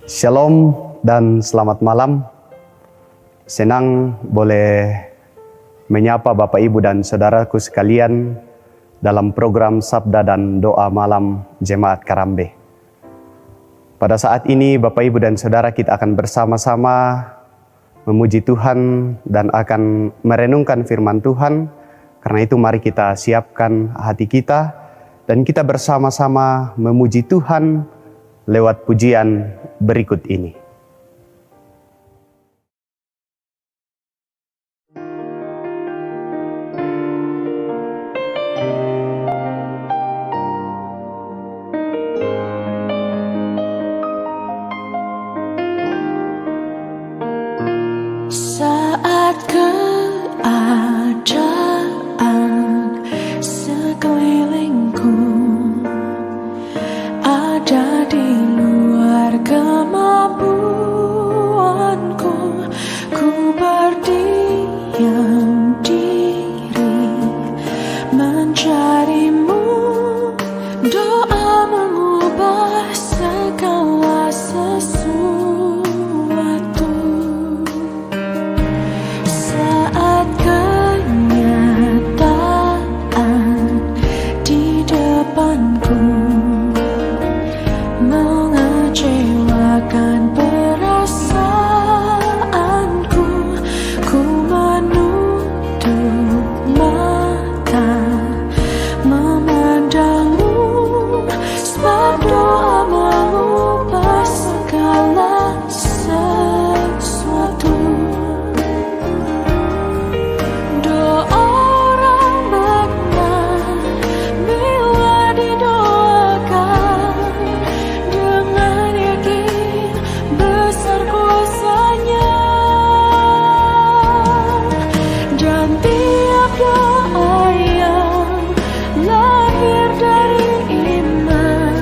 Shalom dan selamat malam. Senang boleh menyapa Bapak Ibu dan Saudaraku sekalian dalam program Sabda dan Doa Malam Jemaat Karambe. Pada saat ini Bapak Ibu dan Saudara, kita akan bersama-sama memuji Tuhan dan akan merenungkan firman Tuhan. Karena itu mari kita siapkan hati kita dan kita bersama-sama memuji Tuhan lewat pujian berikut ini. Saat keadaan sekelilingku ada di luar kemampuanku, ku berdiam diri mencarimu. Doa mengubah segala sesuatu. Saat kenyataan di depanku mengecewakan perasaanku, ku menutup mata memandangmu, sebab doa mengubah segala sesuatu. Doa orang benar bila didoakan dengan yakin besar kuasanya, dan tiap doa yang lahir dari iman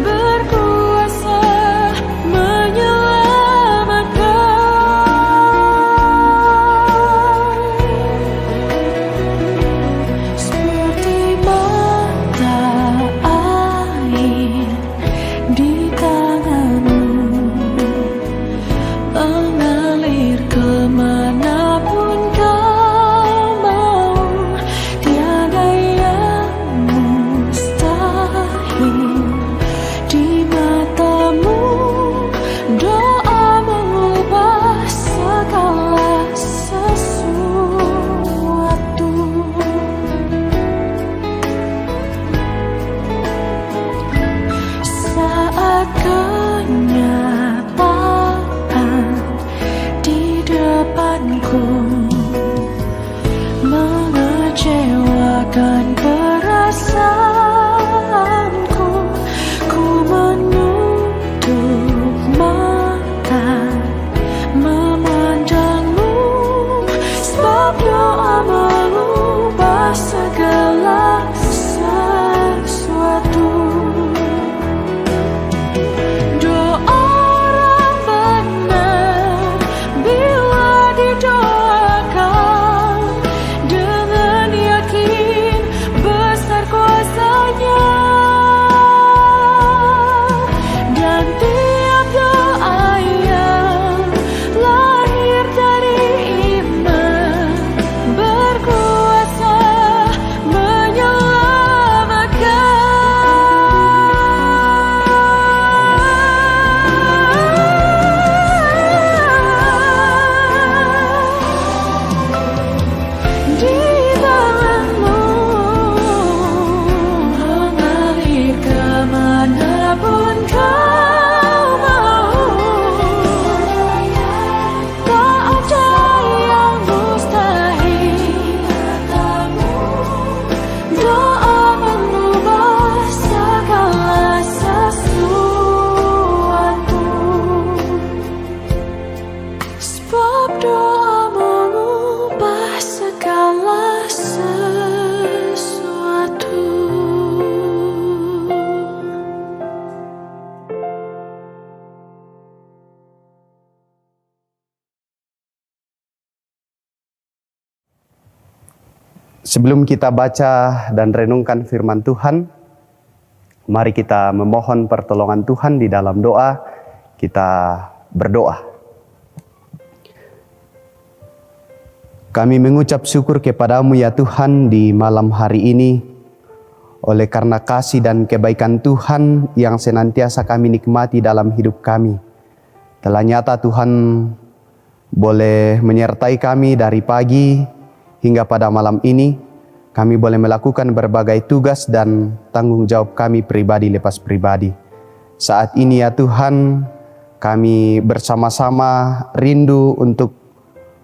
berkuasa menyelamatkan. Seperti mata air di tanganmu, mengalir kemanapun kau mau. Tiada yang mustahil di matamu. Doa mengubah segala sesuatu. Saat kenyataan di depanku mengecewakan perasaanku, ku menutup mata memandangmu, sebab doa mengubah segala sesuatu. Doa orang benar bila didoakan dengan yakin besar kuasanya, dan tiap doa yang lahir dari iman berkuasa menyelamatkan. Di tanganmu mengalir kemanapun kau mau. Tak ada yang mustahil. Doa mengubah segala sesuatu. Sebab doa mengubah segala sesuatu. Sebelum kita baca dan renungkan firman Tuhan, mari kita memohon pertolongan Tuhan di dalam doa. Kita berdoa. Kami mengucap syukur kepadamu ya Tuhan di malam hari ini, oleh karena kasih dan kebaikan Tuhan yang senantiasa kami nikmati dalam hidup kami. Telah nyata Tuhan boleh menyertai kami dari pagi hingga pada malam ini. Kami boleh melakukan berbagai tugas dan tanggung jawab kami pribadi lepas pribadi. Saat ini ya Tuhan, kami bersama-sama rindu untuk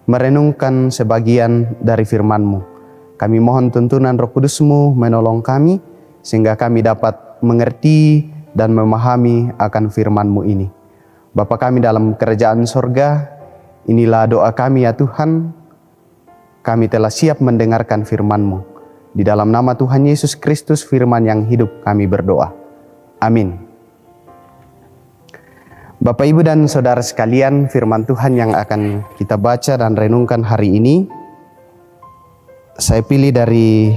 merenungkan sebagian dari firman-Mu. Kami mohon tuntunan Roh Kudus-Mu menolong kami, sehingga kami dapat mengerti dan memahami akan firman-Mu ini. Bapa kami dalam kerajaan sorga, inilah doa kami ya Tuhan. Kami telah siap mendengarkan firman-Mu. Di dalam nama Tuhan Yesus Kristus, firman yang hidup, kami berdoa. Amin. Bapak, Ibu, dan Saudara sekalian, firman Tuhan yang akan kita baca dan renungkan hari ini, saya pilih dari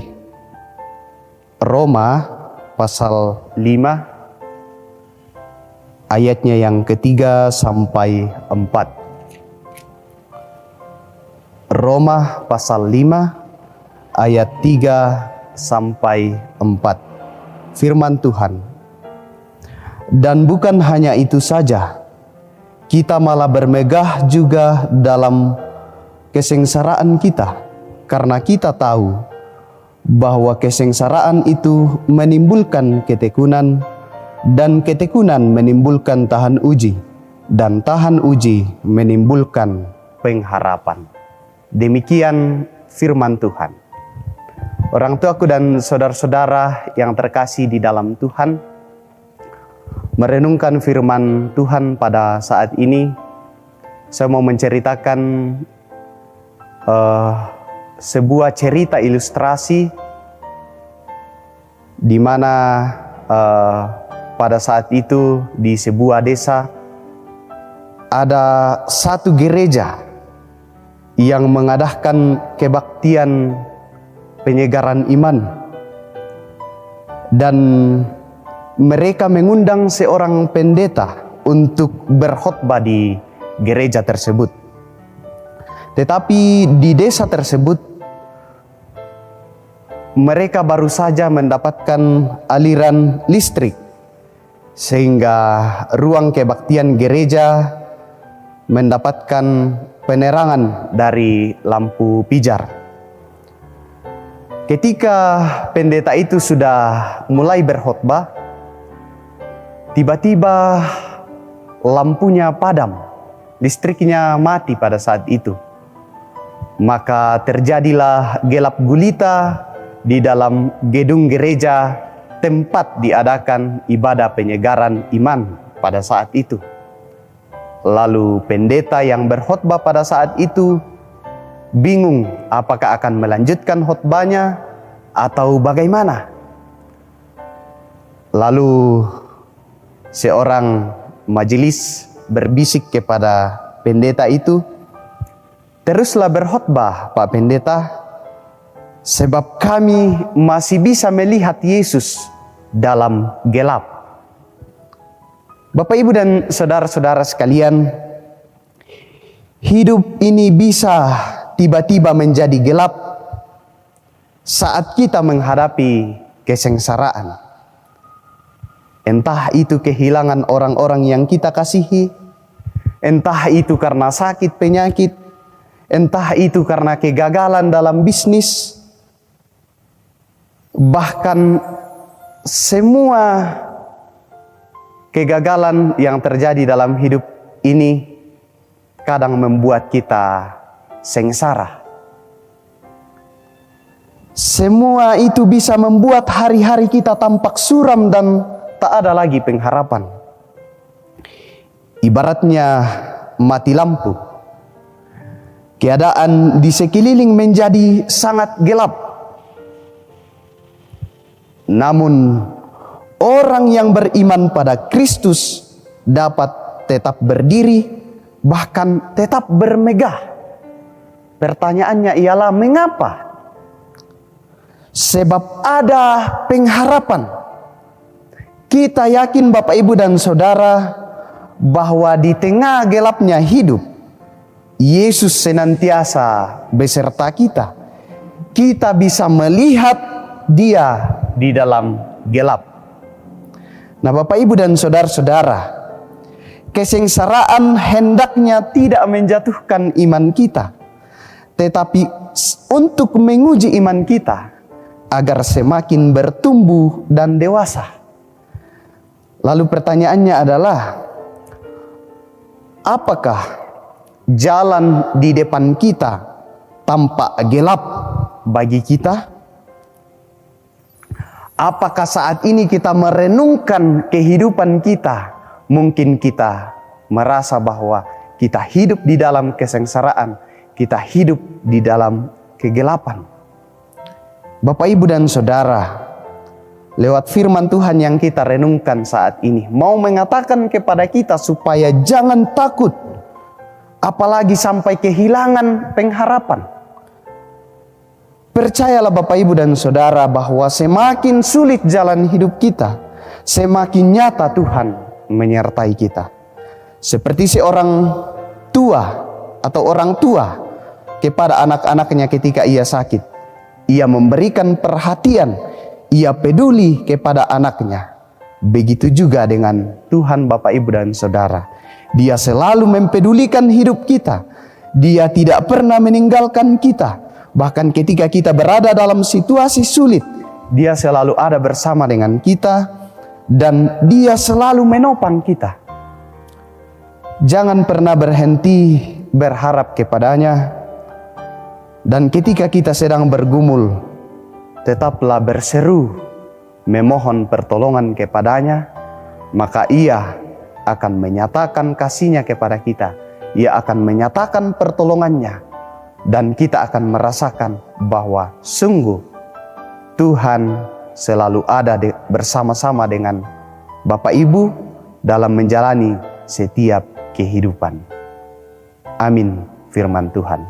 Roma pasal 5, ayatnya yang ketiga sampai 4. Roma pasal 5, ayat 3 sampai 4. Firman Tuhan. Dan bukan hanya itu saja, kita malah bermegah juga dalam kesengsaraan kita, karena kita tahu bahwa kesengsaraan itu menimbulkan ketekunan, dan ketekunan menimbulkan tahan uji, dan tahan uji menimbulkan pengharapan. Demikian firman Tuhan. Orang tuaku dan saudara-saudara yang terkasih di dalam Tuhan, merenungkan firman Tuhan pada saat ini, saya mau menceritakan sebuah cerita ilustrasi di mana pada saat itu di sebuah desa ada satu gereja yang mengadakan kebaktian penyegaran iman, dan mereka mengundang seorang pendeta untuk berkhotbah di gereja tersebut. Tetapi di desa tersebut, mereka baru saja mendapatkan aliran listrik, sehingga ruang kebaktian gereja mendapatkan penerangan dari lampu pijar. Ketika pendeta itu sudah mulai berkhotbah, tiba-tiba lampunya padam, listriknya mati pada saat itu. Maka terjadilah gelap gulita di dalam gedung gereja tempat diadakan ibadah penyegaran iman pada saat itu. Lalu pendeta yang berkhotbah pada saat itu bingung apakah akan melanjutkan khotbahnya atau bagaimana. Lalu seorang majelis berbisik kepada pendeta itu, "Teruslah berkhotbah, Pak Pendeta, sebab kami masih bisa melihat Yesus dalam gelap." Bapak, Ibu, dan saudara-saudara sekalian, hidup ini bisa tiba-tiba menjadi gelap saat kita menghadapi kesengsaraan. Entah itu kehilangan orang-orang yang kita kasihi, entah itu karena sakit penyakit, entah itu karena kegagalan dalam bisnis, bahkan semua kegagalan yang terjadi dalam hidup ini kadang membuat kita sengsara. Semua itu bisa membuat hari-hari kita tampak suram dan tak ada lagi pengharapan. Ibaratnya mati lampu. Keadaan di sekeliling menjadi sangat gelap. Namun orang yang beriman pada Kristus dapat tetap berdiri, bahkan tetap bermegah. Pertanyaannya ialah mengapa? Sebab ada pengharapan. Kita yakin Bapak, Ibu, dan Saudara, bahwa di tengah gelapnya hidup, Yesus senantiasa beserta kita. Kita bisa melihat Dia di dalam gelap. Nah, Bapak, Ibu, dan saudara-saudara, kesengsaraan hendaknya tidak menjatuhkan iman kita, tetapi untuk menguji iman kita agar semakin bertumbuh dan dewasa. Lalu pertanyaannya adalah, apakah jalan di depan kita tampak gelap bagi kita? Apakah saat ini kita merenungkan kehidupan kita, mungkin kita merasa bahwa kita hidup di dalam kesengsaraan, kita hidup di dalam kegelapan? Bapak, Ibu, dan saudara, lewat firman Tuhan yang kita renungkan saat ini, mau mengatakan kepada kita supaya jangan takut, apalagi sampai kehilangan pengharapan. Percayalah Bapak, Ibu, dan saudara, bahwa semakin sulit jalan hidup kita, semakin nyata Tuhan menyertai kita. Seperti seorang tua atau orang tua kepada anak-anaknya ketika ia sakit. Ia memberikan perhatian, ia peduli kepada anaknya. Begitu juga dengan Tuhan, Bapak, Ibu, dan saudara. Dia selalu mempedulikan hidup kita. Dia tidak pernah meninggalkan kita. Bahkan ketika kita berada dalam situasi sulit, Dia selalu ada bersama dengan kita dan Dia selalu menopang kita. Jangan pernah berhenti berharap kepadanya. Dan ketika kita sedang bergumul, tetaplah berseru, memohon pertolongan kepadanya, maka Ia akan menyatakan kasih-Nya kepada kita. Ia akan menyatakan pertolongannya. Dan kita akan merasakan bahwa sungguh Tuhan selalu ada bersama-sama dengan Bapak, Ibu dalam menjalani setiap kehidupan. Amin, firman Tuhan.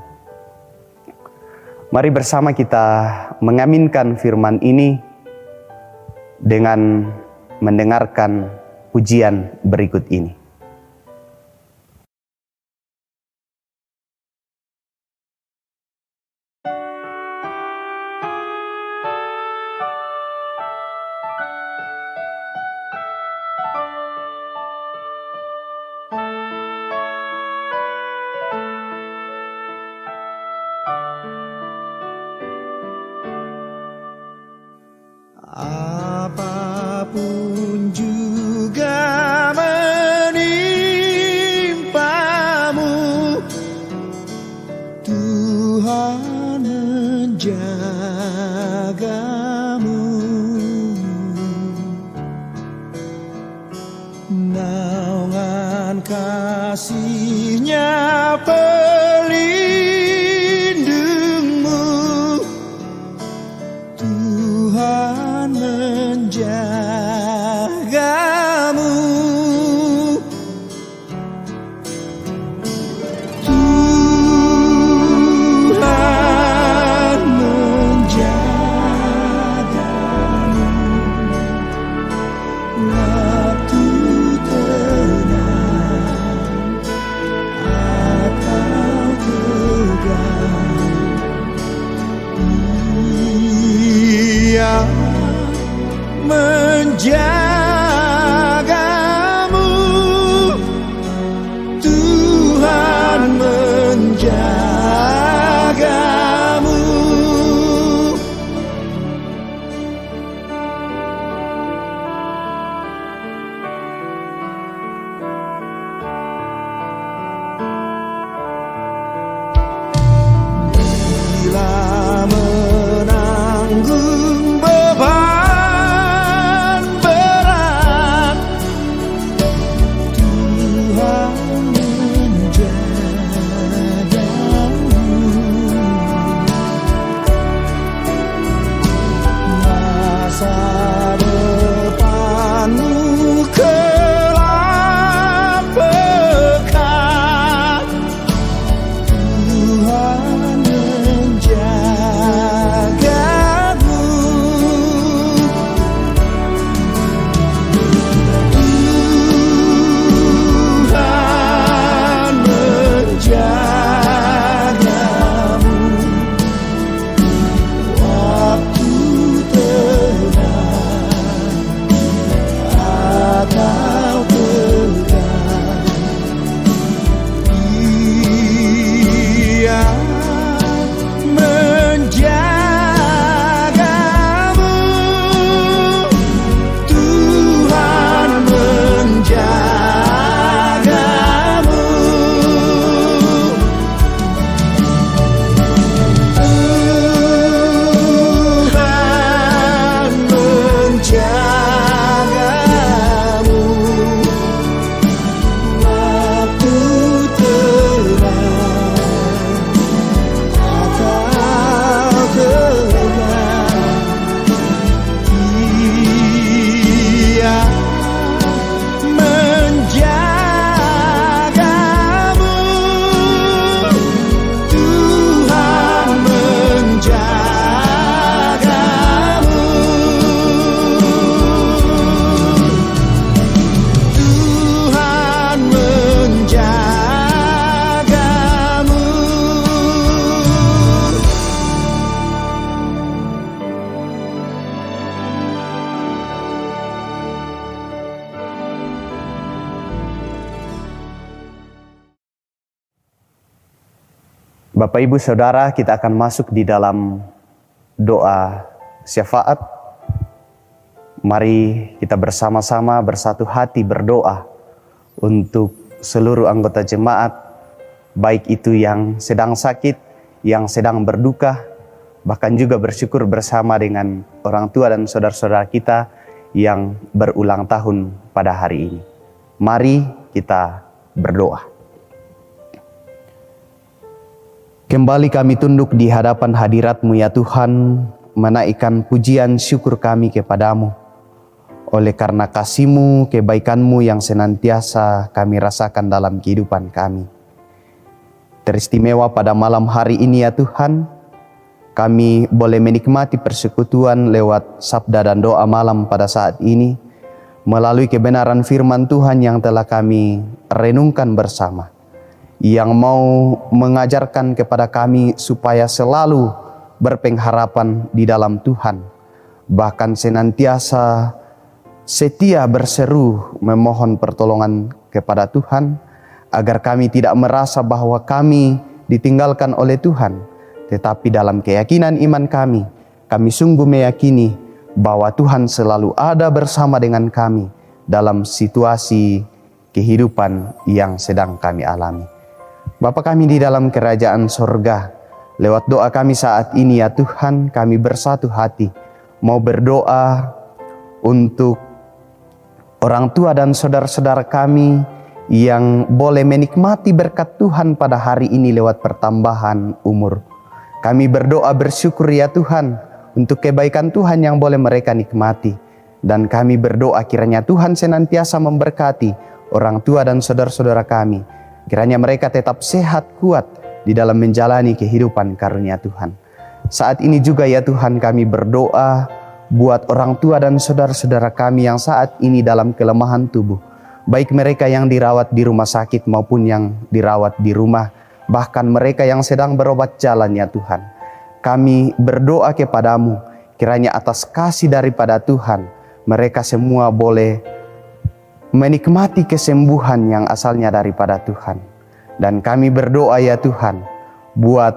Mari bersama kita mengaminkan firman ini dengan mendengarkan pujian berikut ini. Apapun juga menimpamu, Tuhan menjagamu. Naungan kasih-Nya pelindungmu, Tuhan menjagamu. Tuhan menjagamu waktu tenang atau tegang. Ia menjagamu, Tuhan menjagamu. Bila menanggung beban berat Bapak Ibu Saudara, kita akan masuk di dalam doa syafaat. Mari kita bersama-sama bersatu hati berdoa untuk seluruh anggota jemaat, baik itu yang sedang sakit, yang sedang berduka, bahkan juga bersyukur bersama dengan orang tua dan saudara-saudara kita yang berulang tahun pada hari ini. Mari kita berdoa. Kembali kami tunduk di hadapan hadirat-Mu ya Tuhan, menaikkan pujian syukur kami kepadamu. Oleh karena kasih-Mu, kebaikan-Mu yang senantiasa kami rasakan dalam kehidupan kami. Teristimewa pada malam hari ini ya Tuhan, kami boleh menikmati persekutuan lewat sabda dan doa malam pada saat ini, melalui kebenaran firman Tuhan yang telah kami renungkan bersama, yang mau mengajarkan kepada kami supaya selalu berpengharapan di dalam Tuhan, bahkan senantiasa setia berseru memohon pertolongan kepada Tuhan, agar kami tidak merasa bahwa kami ditinggalkan oleh Tuhan, tetapi dalam keyakinan iman kami sungguh meyakini bahwa Tuhan selalu ada bersama dengan kami dalam situasi kehidupan yang sedang kami alami. Bapa kami di dalam kerajaan sorga, lewat doa kami saat ini ya Tuhan, kami bersatu hati mau berdoa untuk orang tua dan saudara-saudara kami yang boleh menikmati berkat Tuhan pada hari ini lewat pertambahan umur. Kami berdoa bersyukur ya Tuhan untuk kebaikan Tuhan yang boleh mereka nikmati. Dan kami berdoa kiranya Tuhan senantiasa memberkati orang tua dan saudara-saudara kami. Kiranya mereka tetap sehat kuat di dalam menjalani kehidupan karunia Tuhan. Saat ini juga ya Tuhan kami berdoa buat orang tua dan saudara-saudara kami yang saat ini dalam kelemahan tubuh. Baik mereka yang dirawat di rumah sakit maupun yang dirawat di rumah. Bahkan mereka yang sedang berobat jalan ya Tuhan. Kami berdoa kepadamu kiranya atas kasih daripada Tuhan mereka semua boleh menikmati kesembuhan yang asalnya daripada Tuhan. Dan kami berdoa ya Tuhan buat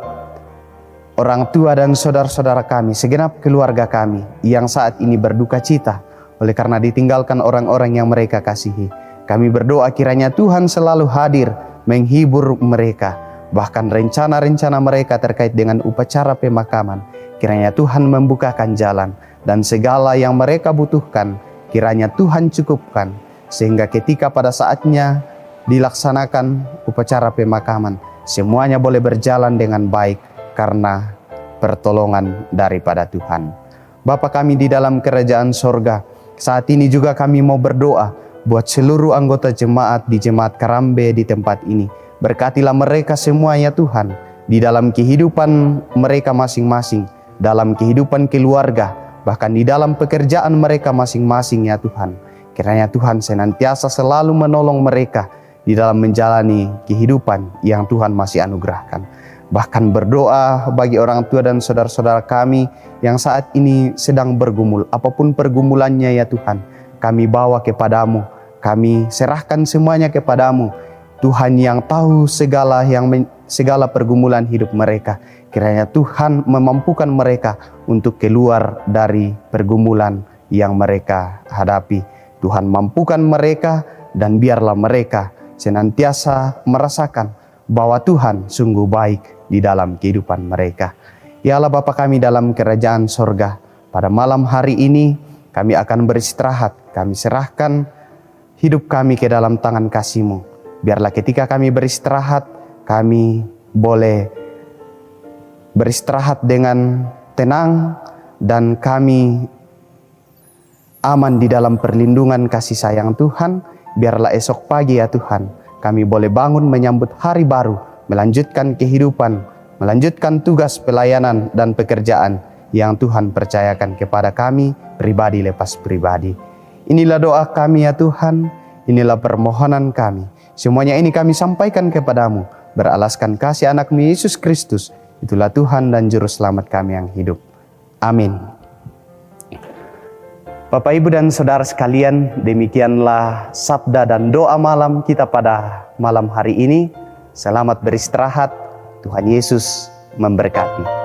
orang tua dan saudara-saudara kami, segenap keluarga kami yang saat ini berduka cita oleh karena ditinggalkan orang-orang yang mereka kasihi. Kami berdoa kiranya Tuhan selalu hadir menghibur mereka. Bahkan rencana-rencana mereka terkait dengan upacara pemakaman, kiranya Tuhan membukakan jalan. Dan segala yang mereka butuhkan, kiranya Tuhan cukupkan. Sehingga ketika pada saatnya dilaksanakan upacara pemakaman, semuanya boleh berjalan dengan baik karena pertolongan daripada Tuhan. Bapa kami di dalam kerajaan sorga, saat ini juga kami mau berdoa buat seluruh anggota jemaat di Jemaat Karambe di tempat ini. Berkatilah mereka semua ya Tuhan, di dalam kehidupan mereka masing-masing, dalam kehidupan keluarga, bahkan di dalam pekerjaan mereka masing-masing ya Tuhan. Kiranya Tuhan senantiasa selalu menolong mereka di dalam menjalani kehidupan yang Tuhan masih anugerahkan. Bahkan berdoa bagi orang tua dan saudara-saudara kami yang saat ini sedang bergumul, apapun pergumulannya ya Tuhan, kami bawa kepadamu, kami serahkan semuanya kepadamu. Tuhan yang tahu segala pergumulan hidup mereka. Kiranya Tuhan memampukan mereka untuk keluar dari pergumulan yang mereka hadapi. Tuhan mampukan mereka dan biarlah mereka senantiasa merasakan bahwa Tuhan sungguh baik di dalam kehidupan mereka. Ya Allah Bapa kami dalam kerajaan sorga, pada malam hari ini kami akan beristirahat. Kami serahkan hidup kami ke dalam tangan kasih-Mu. Biarlah ketika kami beristirahat, kami boleh beristirahat dengan tenang dan kami aman di dalam perlindungan kasih sayang Tuhan. Biarlah esok pagi ya Tuhan, kami boleh bangun menyambut hari baru, melanjutkan kehidupan, melanjutkan tugas pelayanan dan pekerjaan yang Tuhan percayakan kepada kami pribadi lepas pribadi. Inilah doa kami ya Tuhan, inilah permohonan kami. Semuanya ini kami sampaikan kepadamu, beralaskan kasih anak-Mu Yesus Kristus. Itulah Tuhan dan Juru Selamat kami yang hidup. Amin. Bapak, Ibu, dan Saudara sekalian, demikianlah sabda dan doa malam kita pada malam hari ini. Selamat beristirahat. Tuhan Yesus memberkati.